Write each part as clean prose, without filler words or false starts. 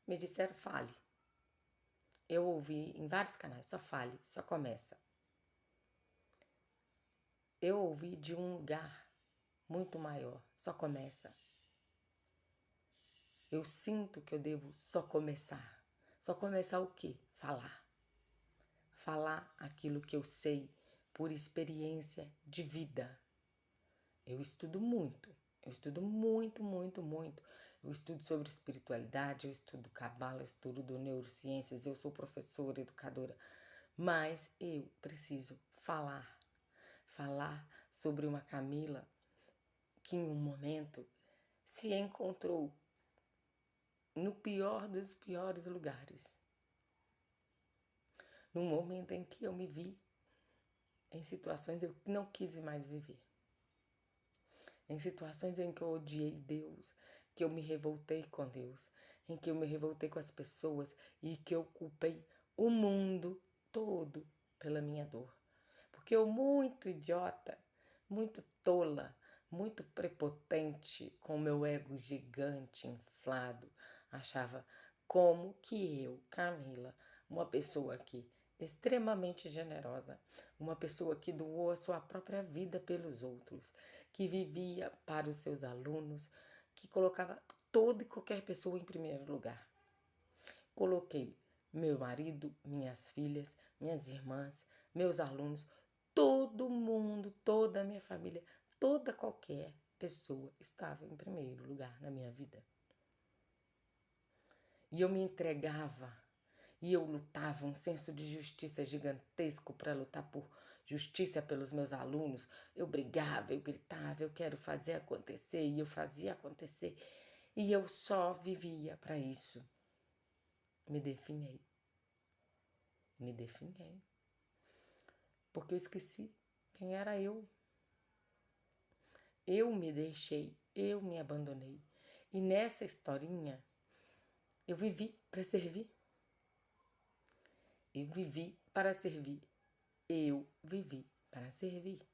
me disseram fale. Eu ouvi em vários canais, só fale, só começa. Eu ouvi de um lugar muito maior, só começa. Eu sinto que eu devo só começar. Só começar o quê? Falar. Falar aquilo que eu sei por experiência de vida. Eu estudo muito. Eu estudo muito, muito, muito. Eu estudo sobre espiritualidade, eu estudo cabala, eu estudo neurociências, eu sou professora, educadora. Mas eu preciso falar. Falar sobre uma Camila que em um momento se encontrou no pior dos piores lugares. Num momento em que eu me vi em situações que eu não quis mais viver. Em situações em que eu odiei Deus, que eu me revoltei com Deus, em que eu me revoltei com as pessoas e que eu culpei o mundo todo pela minha dor. Porque eu, muito idiota, muito tola, muito prepotente, com meu ego gigante, inflado, achava como que eu, Camila, uma pessoa que extremamente generosa, uma pessoa que doou a sua própria vida pelos outros, que vivia para os seus alunos, que colocava toda e qualquer pessoa em primeiro lugar. Coloquei meu marido, minhas filhas, minhas irmãs, meus alunos, todo mundo, toda a minha família, toda qualquer pessoa estava em primeiro lugar na minha vida. E eu me entregava, e eu lutava, um senso de justiça gigantesco para lutar por justiça pelos meus alunos. Eu brigava, eu gritava, eu quero fazer acontecer, e eu fazia acontecer. E eu só vivia para isso. Me definhei. Me definhei. Porque eu esqueci quem era eu. Eu me deixei, eu me abandonei. E nessa historinha, eu vivi para servir. Eu vivi para servir. Eu vivi para servir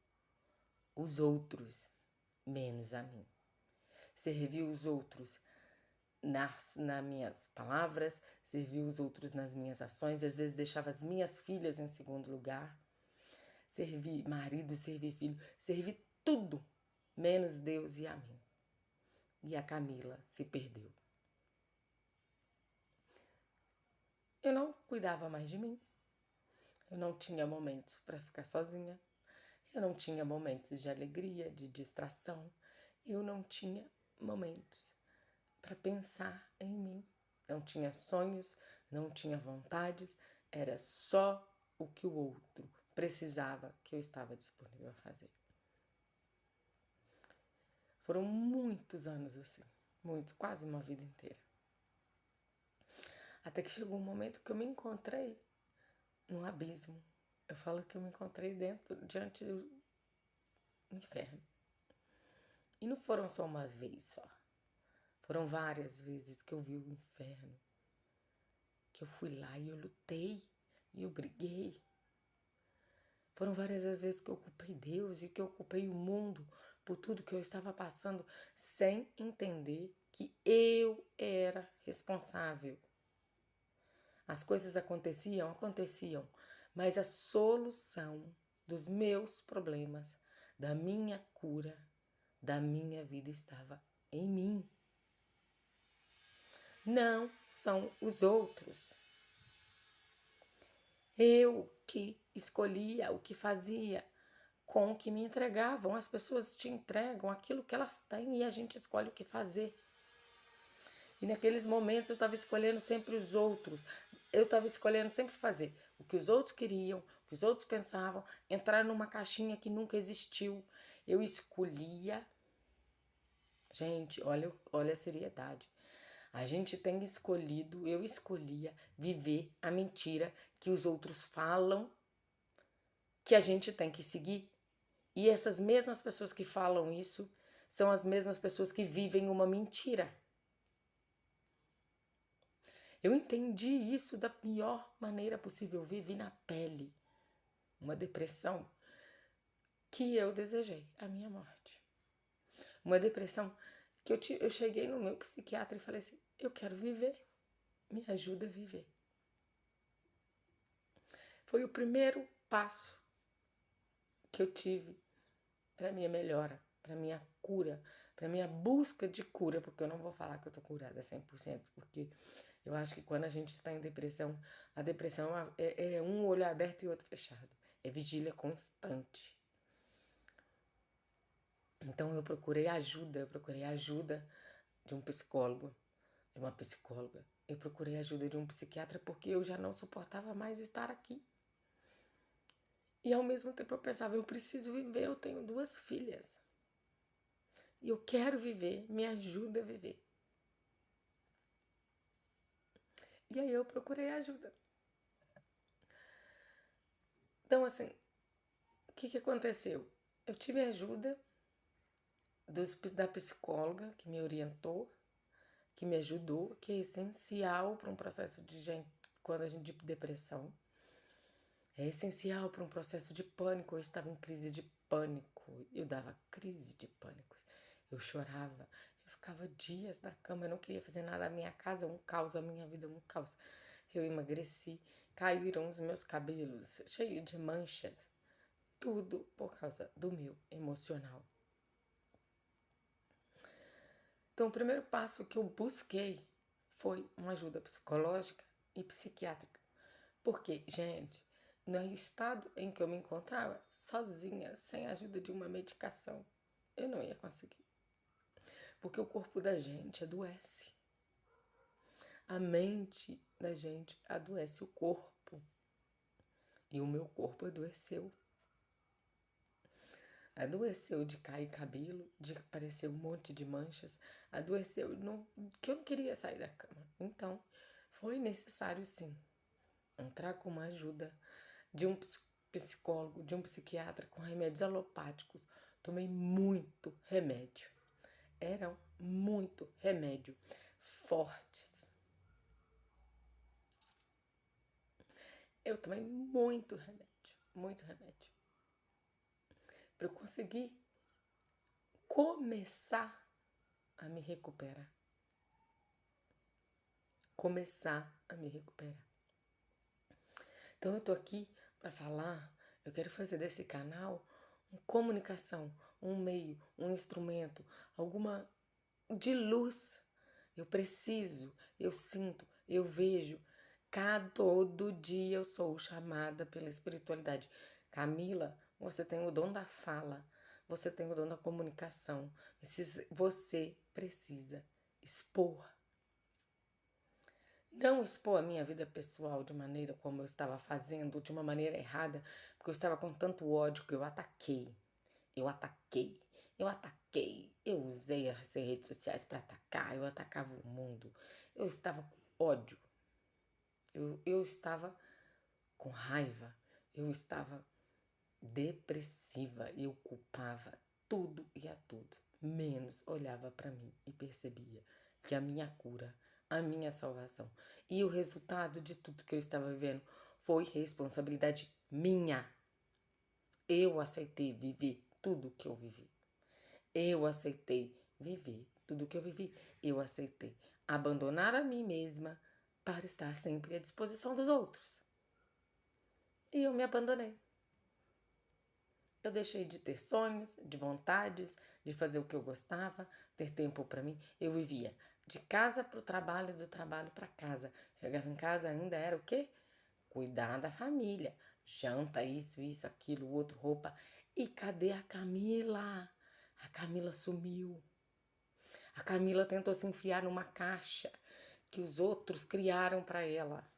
os outros, menos a mim. Servir os outros nas minhas palavras, servir os outros nas minhas ações, às vezes deixava as minhas filhas em segundo lugar. Servir marido, servir filho, servir tudo, menos Deus e a mim. E a Camila se perdeu. Eu não cuidava mais de mim. Eu não tinha momentos para ficar sozinha. Eu não tinha momentos de alegria, de distração. Eu não tinha momentos para pensar em mim. Não tinha sonhos, não tinha vontades. Era só o que o outro precisava que eu estava disponível a fazer. Foram muitos anos assim. Muitos, quase uma vida inteira. Até que chegou um momento que eu me encontrei num abismo. Eu falo que eu me encontrei diante do inferno. E não foram só uma vez só. Foram várias vezes que eu vi o inferno. Que eu fui lá e eu lutei. E eu briguei. Foram várias as vezes que eu culpei Deus e que eu culpei o mundo por tudo que eu estava passando, sem entender que eu era responsável. As coisas aconteciam, mas a solução dos meus problemas, da minha cura, da minha vida estava em mim. Não são os outros. Eu que escolhia o que fazia com o que me entregavam. As pessoas te entregam aquilo que elas têm e a gente escolhe o que fazer. E naqueles momentos eu estava escolhendo sempre os outros. Eu estava escolhendo sempre fazer o que os outros queriam, o que os outros pensavam, entrar numa caixinha que nunca existiu. Eu escolhia. Gente, olha a seriedade. A gente tem escolhido, eu escolhia viver a mentira que os outros falam que a gente tem que seguir. E essas mesmas pessoas que falam isso são as mesmas pessoas que vivem uma mentira. Eu entendi isso da pior maneira possível. Eu vivi na pele uma depressão que eu desejei a minha morte. Uma depressão que eu cheguei no meu psiquiatra e falei assim, eu quero viver. me ajuda a viver. Foi o primeiro passo que eu tive para minha melhora, para minha cura, para minha busca de cura, porque eu não vou falar que eu tô curada 100%, porque eu acho que quando a gente está em depressão, a depressão é um olho aberto e outro fechado. É vigília constante. Então eu procurei ajuda de um psicólogo, de uma psicóloga. Eu procurei ajuda de um psiquiatra porque eu já não suportava mais estar aqui. E ao mesmo tempo eu pensava, eu preciso viver, eu tenho 2 filhas. E eu quero viver, me ajuda a viver. E aí eu procurei ajuda. Então, assim, o que aconteceu? Eu tive ajuda da psicóloga que me orientou, que me ajudou, que é essencial para um processo quando a gente de depressão. É essencial para um processo de pânico. Eu estava em crise de pânico. Eu dava crise de pânico. Eu chorava. Eu ficava dias na cama. Eu não queria fazer nada. A minha casa é um caos. A minha vida é um caos. Eu emagreci. Caíram os meus cabelos, cheio de manchas. Tudo por causa do meu emocional. Então, o primeiro passo que eu busquei foi uma ajuda psicológica e psiquiátrica. Porque, gente, no estado em que eu me encontrava, sozinha, sem a ajuda de uma medicação, eu não ia conseguir. Porque o corpo da gente adoece. A mente da gente adoece o corpo. E o meu corpo adoeceu. Adoeceu de cair cabelo, de aparecer um monte de manchas. Adoeceu que eu não queria sair da cama. Então, foi necessário, sim, entrar com uma ajuda de um psicólogo, de um psiquiatra com remédios alopáticos. Tomei muito remédio. Eram muito remédio fortes. Eu tomei muito remédio. Para eu conseguir começar a me recuperar. Então eu tô aqui para falar, eu quero fazer desse canal uma comunicação, um meio, um instrumento, alguma de luz. Eu preciso, eu sinto, eu vejo. Todo dia eu sou chamada pela espiritualidade. Camila, você tem o dom da fala, você tem o dom da comunicação. Você precisa expor. Não expor a minha vida pessoal de maneira como eu estava fazendo, de uma maneira errada, porque eu estava com tanto ódio que eu ataquei. Eu usei as redes sociais para atacar, eu atacava o mundo. Eu estava com ódio. Eu estava com raiva. Eu estava depressiva. Eu culpava tudo e a todos. Menos olhava para mim e percebia que a minha cura, a minha salvação e o resultado de tudo que eu estava vivendo foi responsabilidade minha. Eu aceitei viver tudo que eu vivi. Eu aceitei viver tudo que eu vivi. Eu aceitei abandonar a mim mesma para estar sempre à disposição dos outros. E eu me abandonei. Eu deixei de ter sonhos, de vontades, de fazer o que eu gostava, ter tempo para mim. Eu vivia de casa para o trabalho, do trabalho para casa. Chegava em casa ainda era o quê? Cuidar da família. Janta, isso, aquilo, outro, roupa. E cadê a Camila? A Camila sumiu. A Camila tentou se enfiar numa caixa que os outros criaram para ela.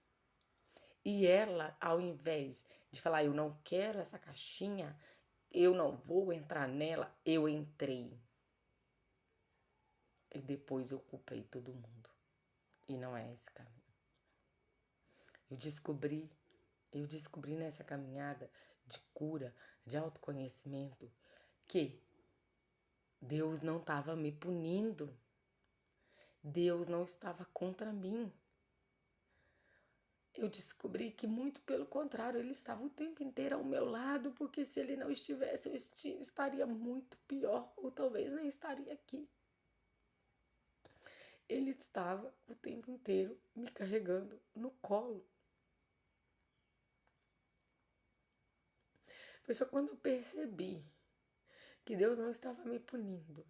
E ela, ao invés de falar, eu não quero essa caixinha, eu não vou entrar nela, eu entrei. E depois eu culpei todo mundo. E não é esse caminho. Eu descobri nessa caminhada de cura, de autoconhecimento, que Deus não estava me punindo. Deus não estava contra mim. Eu descobri que, muito pelo contrário, ele estava o tempo inteiro ao meu lado, porque se ele não estivesse, eu estaria muito pior, ou talvez nem estaria aqui. Ele estava o tempo inteiro me carregando no colo. Foi só quando eu percebi que Deus não estava me punindo,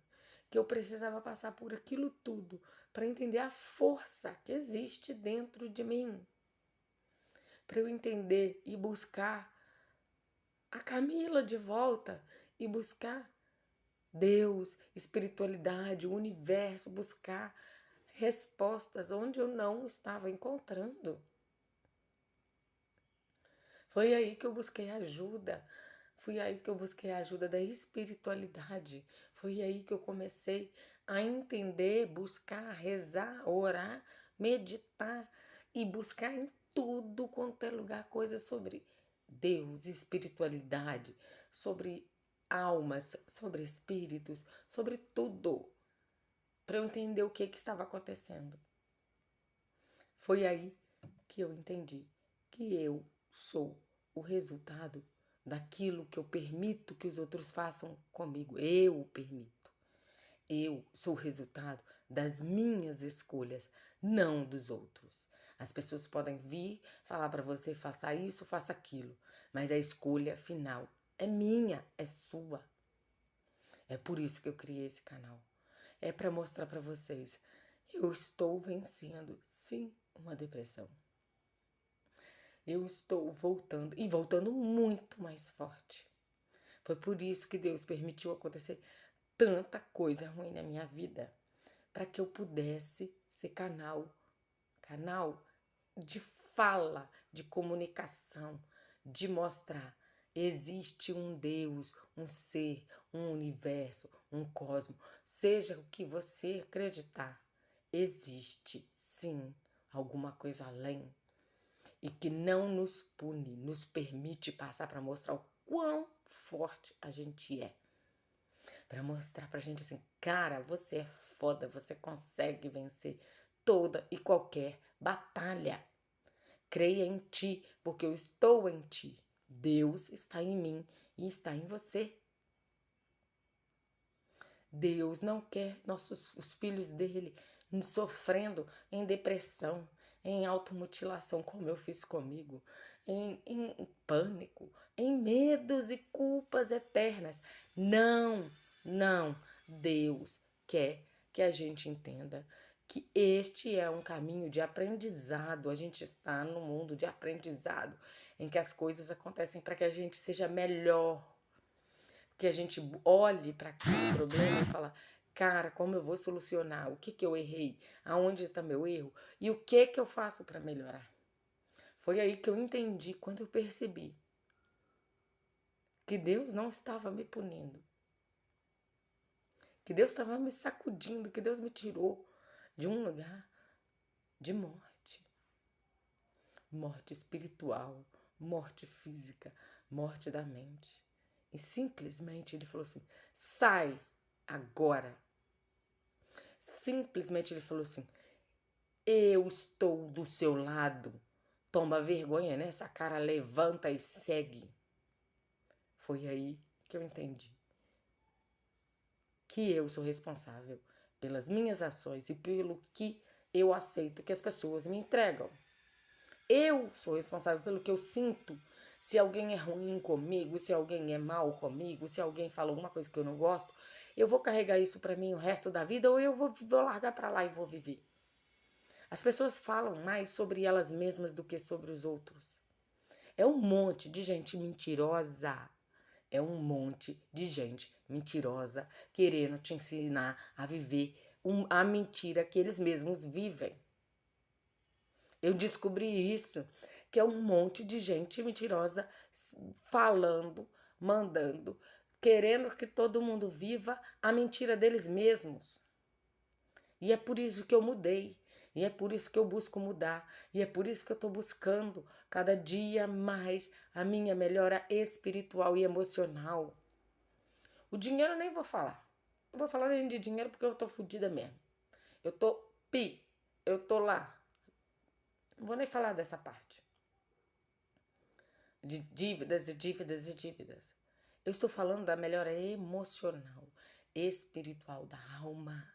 que eu precisava passar por aquilo tudo para entender a força que existe dentro de mim, para eu entender e buscar a Camila de volta e buscar Deus, espiritualidade, o universo, buscar respostas onde eu não estava encontrando. Foi aí que eu busquei ajuda. Foi aí que eu busquei a ajuda da espiritualidade. Foi aí que eu comecei a entender, buscar, rezar, orar, meditar e buscar em tudo quanto é lugar coisas sobre Deus, espiritualidade, sobre almas, sobre espíritos, sobre tudo, para eu entender o que estava acontecendo. Foi aí que eu entendi que eu sou o resultado daquilo que eu permito que os outros façam comigo. Eu permito. Eu sou o resultado das minhas escolhas, não dos outros. As pessoas podem vir falar para você, faça isso, faça aquilo, mas a escolha final é minha, é sua. É por isso que eu criei esse canal. É para mostrar para vocês, eu estou vencendo, sim, uma depressão. Eu estou voltando e voltando muito mais forte. Foi por isso que Deus permitiu acontecer tanta coisa ruim na minha vida, para que eu pudesse ser canal de fala, de comunicação, de mostrar existe um Deus, um ser, um universo, um cosmos, seja o que você acreditar, existe sim alguma coisa além e que não nos pune, nos permite passar para mostrar o quão forte a gente é. Para mostrar pra gente assim, cara, você é foda, você consegue vencer toda e qualquer batalha. Creia em ti, porque eu estou em ti. Deus está em mim e está em você. Deus não quer os filhos dele sofrendo em depressão, em automutilação, como eu fiz comigo, em pânico, em medos e culpas eternas. Não, não. Deus quer que a gente entenda que este é um caminho de aprendizado. A gente está no mundo de aprendizado, em que as coisas acontecem para que a gente seja melhor. Que a gente olhe para aquele problema e fala, cara, como eu vou solucionar? O que que eu errei? Aonde está meu erro? E o que que eu faço para melhorar? Foi aí que eu entendi, quando eu percebi que Deus não estava me punindo, que Deus estava me sacudindo, que Deus me tirou de um lugar de morte. Morte espiritual, morte física, morte da mente. E simplesmente ele falou assim, sai agora. Simplesmente ele falou assim, eu estou do seu lado. Toma vergonha nessa cara, levanta e segue. Foi aí que eu entendi que eu sou responsável pelas minhas ações e pelo que eu aceito que as pessoas me entregam. Eu sou responsável pelo que eu sinto. Se alguém é ruim comigo, se alguém é mal comigo, se alguém fala alguma coisa que eu não gosto, eu vou carregar isso para mim o resto da vida ou eu vou largar para lá e vou viver. As pessoas falam mais sobre elas mesmas do que sobre os outros. É um monte de gente mentirosa. É um monte de gente mentirosa querendo te ensinar a viver a mentira que eles mesmos vivem. Eu descobri isso, que é um monte de gente mentirosa falando, mandando, querendo que todo mundo viva a mentira deles mesmos. E é por isso que eu mudei. E é por isso que eu busco mudar. E é por isso que eu estou buscando cada dia mais a minha melhora espiritual e emocional. O dinheiro eu nem vou falar. Não vou falar nem de dinheiro porque eu tô fodida mesmo. Eu tô eu tô lá. Não vou nem falar dessa parte. De dívidas e dívidas e dívidas. Eu estou falando da melhora emocional, espiritual, da alma.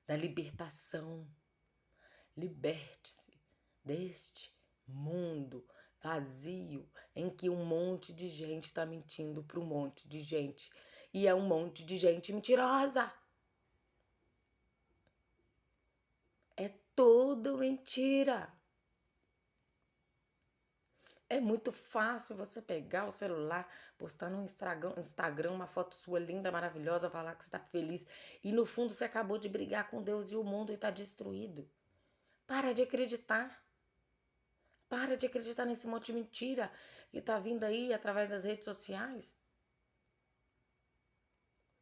da libertação. Liberte-se deste mundo vazio em que um monte de gente está mentindo para um monte de gente. E é um monte de gente mentirosa. É tudo mentira. É muito fácil você pegar o celular, postar no Instagram uma foto sua linda, maravilhosa, falar que você está feliz. E no fundo você acabou de brigar com Deus e o mundo e está destruído. Para de acreditar. Para de acreditar nesse monte de mentira que tá vindo aí através das redes sociais.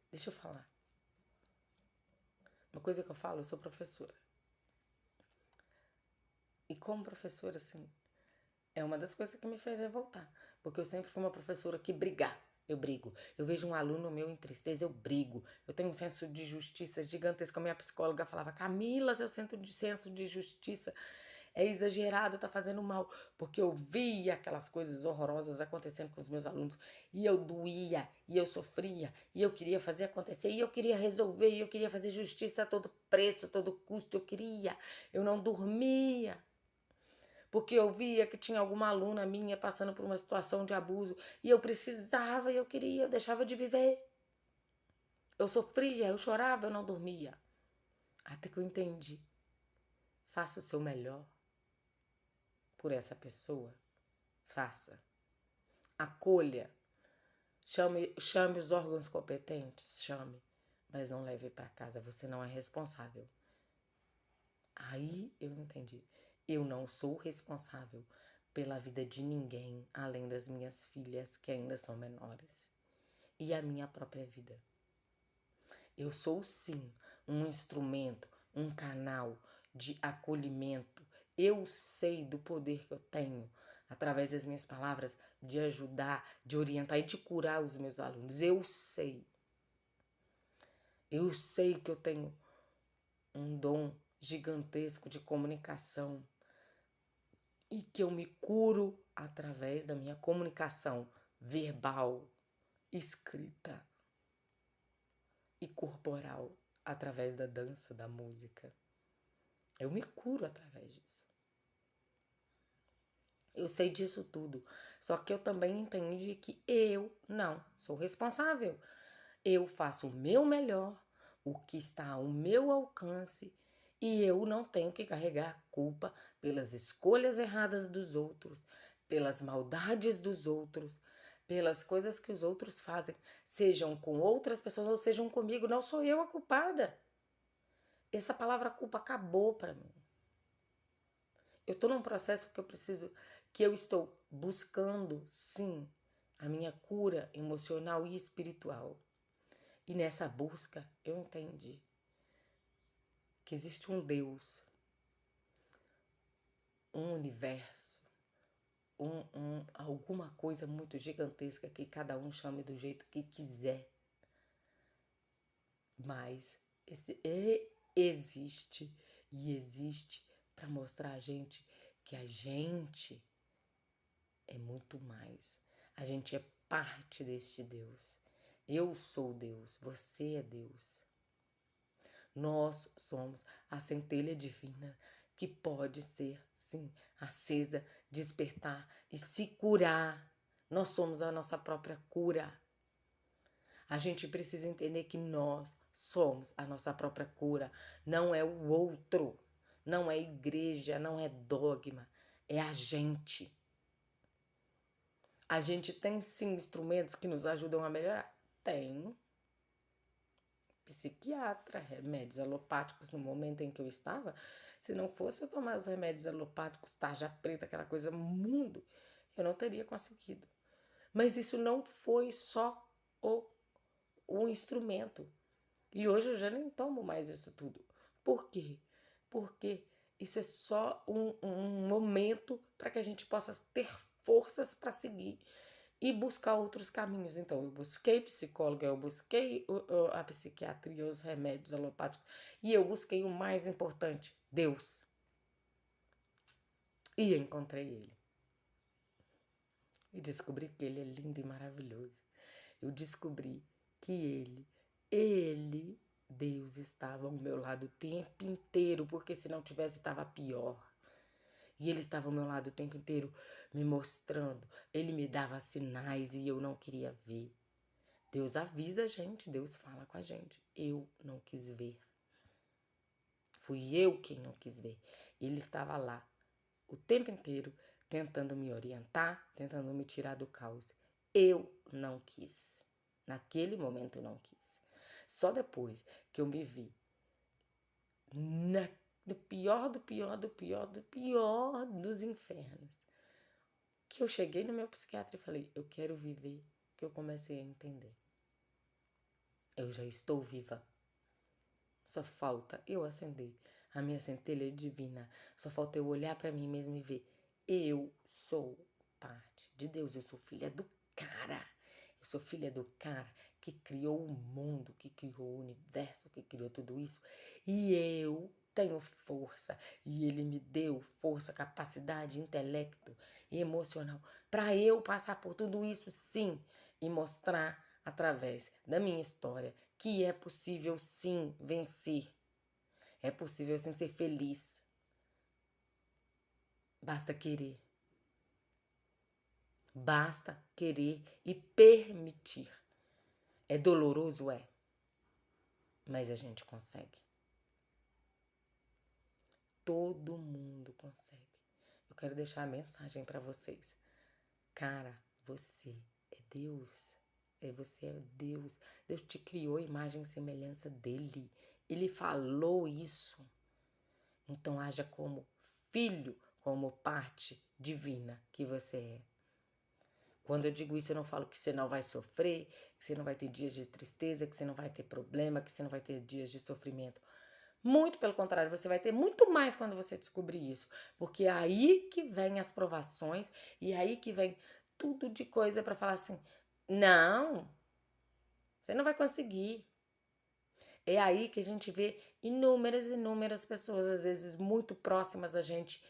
Deixa eu falar. Uma coisa que eu falo, eu sou professora. E como professora, assim, é uma das coisas que me fez revoltar. Porque eu sempre fui uma professora que brigar. Eu brigo. Eu vejo um aluno meu em tristeza, eu brigo. Eu tenho um senso de justiça gigantesco. A minha psicóloga falava, Camila, seu senso de justiça é exagerado, tá fazendo mal. Porque eu via aquelas coisas horrorosas acontecendo com os meus alunos. E eu doía, e eu sofria, e eu queria fazer acontecer, e eu queria resolver, e eu queria fazer justiça a todo preço, a todo custo. Eu não dormia. Porque eu via que tinha alguma aluna minha passando por uma situação de abuso e eu precisava, eu queria, eu deixava de viver. Eu sofria, eu chorava, eu não dormia. Até que eu entendi. Faça o seu melhor por essa pessoa. Faça. Acolha. Chame os órgãos competentes, chame. Mas não leve para casa, você não é responsável. Aí eu entendi. Eu não sou responsável pela vida de ninguém além das minhas filhas, que ainda são menores, e a minha própria vida. Eu sou sim um instrumento, um canal de acolhimento. Eu sei do poder que eu tenho através das minhas palavras de ajudar, de orientar e de curar os meus alunos. Eu sei. Eu sei que eu tenho um dom gigantesco de comunicação e que eu me curo através da minha comunicação verbal, escrita e corporal, através da dança, da música. Eu me curo através disso. Eu sei disso tudo. Só que eu também entendi que eu não sou responsável. Eu faço o meu melhor, o que está ao meu alcance, e eu não tenho que carregar a culpa pelas escolhas erradas dos outros, pelas maldades dos outros, pelas coisas que os outros fazem, sejam com outras pessoas ou sejam comigo. Não sou eu a culpada. Essa palavra culpa acabou para mim. Eu estou num processo que eu estou buscando, sim, a minha cura emocional e espiritual. E nessa busca eu entendi que existe um Deus, um universo, alguma coisa muito gigantesca que cada um chame do jeito que quiser. Mas existe e existe para mostrar a gente que a gente é muito mais. A gente é parte deste Deus. Eu sou Deus, você é Deus. Nós somos a centelha divina que pode ser, sim, acesa, despertar e se curar. Nós somos a nossa própria cura. A gente precisa entender que nós somos a nossa própria cura. Não é o outro, não é igreja, não é dogma, é a gente. A gente tem sim instrumentos que nos ajudam a melhorar? Tem. Psiquiatra, remédios alopáticos no momento em que eu estava. Se não fosse eu tomar os remédios alopáticos, tarja preta, aquela coisa mundo, eu não teria conseguido. Mas isso não foi só o instrumento. E hoje eu já nem tomo mais isso tudo. Por quê? Porque isso é só um momento para que a gente possa ter forças para seguir e buscar outros caminhos. Então, eu busquei psicóloga, eu busquei a psiquiatria, os remédios alopáticos, e eu busquei o mais importante, Deus. E encontrei Ele. E descobri que Ele é lindo e maravilhoso. Eu descobri que Ele, Deus estava ao meu lado o tempo inteiro, porque se não tivesse, estava pior. E Ele estava ao meu lado o tempo inteiro, me mostrando. Ele me dava sinais e eu não queria ver. Deus avisa a gente, Deus fala com a gente. Eu não quis ver. Fui eu quem não quis ver. Ele estava lá o tempo inteiro tentando me orientar, tentando me tirar do caos. Eu não quis. Naquele momento eu não quis. Só depois que eu me vi do pior, do pior, do pior, do pior dos infernos, que eu cheguei no meu psiquiatra e falei, eu quero viver, que eu comecei a entender. Eu já estou viva. Só falta eu acender a minha centelha divina. Só falta eu olhar para mim mesmo e ver. Eu sou parte de Deus. Eu sou filha do cara. Eu sou filha do cara que criou o mundo, que criou o universo, que criou tudo isso. E eu tenho força. E ele me deu força, capacidade, intelecto e emocional para eu passar por tudo isso, sim, e mostrar através da minha história que é possível sim vencer. É possível sim ser feliz. Basta querer. Basta querer e permitir. É doloroso, é. Mas a gente consegue. Todo mundo consegue. Eu quero deixar a mensagem para vocês. Cara, você é Deus. Você é Deus. Deus te criou a imagem e semelhança dele. Ele falou isso. Então haja como filho, como parte divina que você é. Quando eu digo isso, eu não falo que você não vai sofrer, que você não vai ter dias de tristeza, que você não vai ter problema, que você não vai ter dias de sofrimento. Muito pelo contrário, você vai ter muito mais quando você descobrir isso. Porque é aí que vem as provações e é aí que vem tudo de coisa para falar assim, não, você não vai conseguir. É aí que a gente vê inúmeras pessoas, às vezes muito próximas a gente,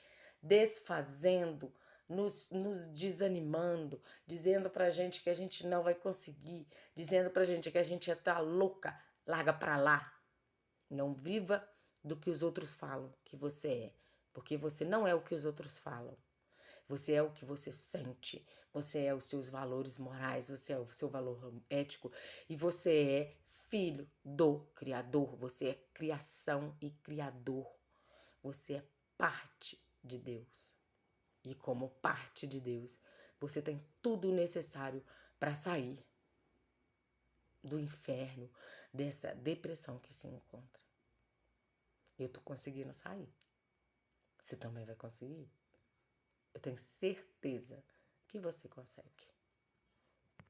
desfazendo, nos desanimando, dizendo pra gente que a gente não vai conseguir, dizendo pra gente que a gente já tá louca, larga pra lá. Não viva do que os outros falam que você é, porque você não é o que os outros falam. Você é o que você sente, você é os seus valores morais, você é o seu valor ético e você é filho do Criador, você é criação e Criador, você é parte de Deus. E como parte de Deus, você tem tudo necessário para sair do inferno, dessa depressão que se encontra. Eu tô conseguindo sair. Você também vai conseguir? Eu tenho certeza que você consegue.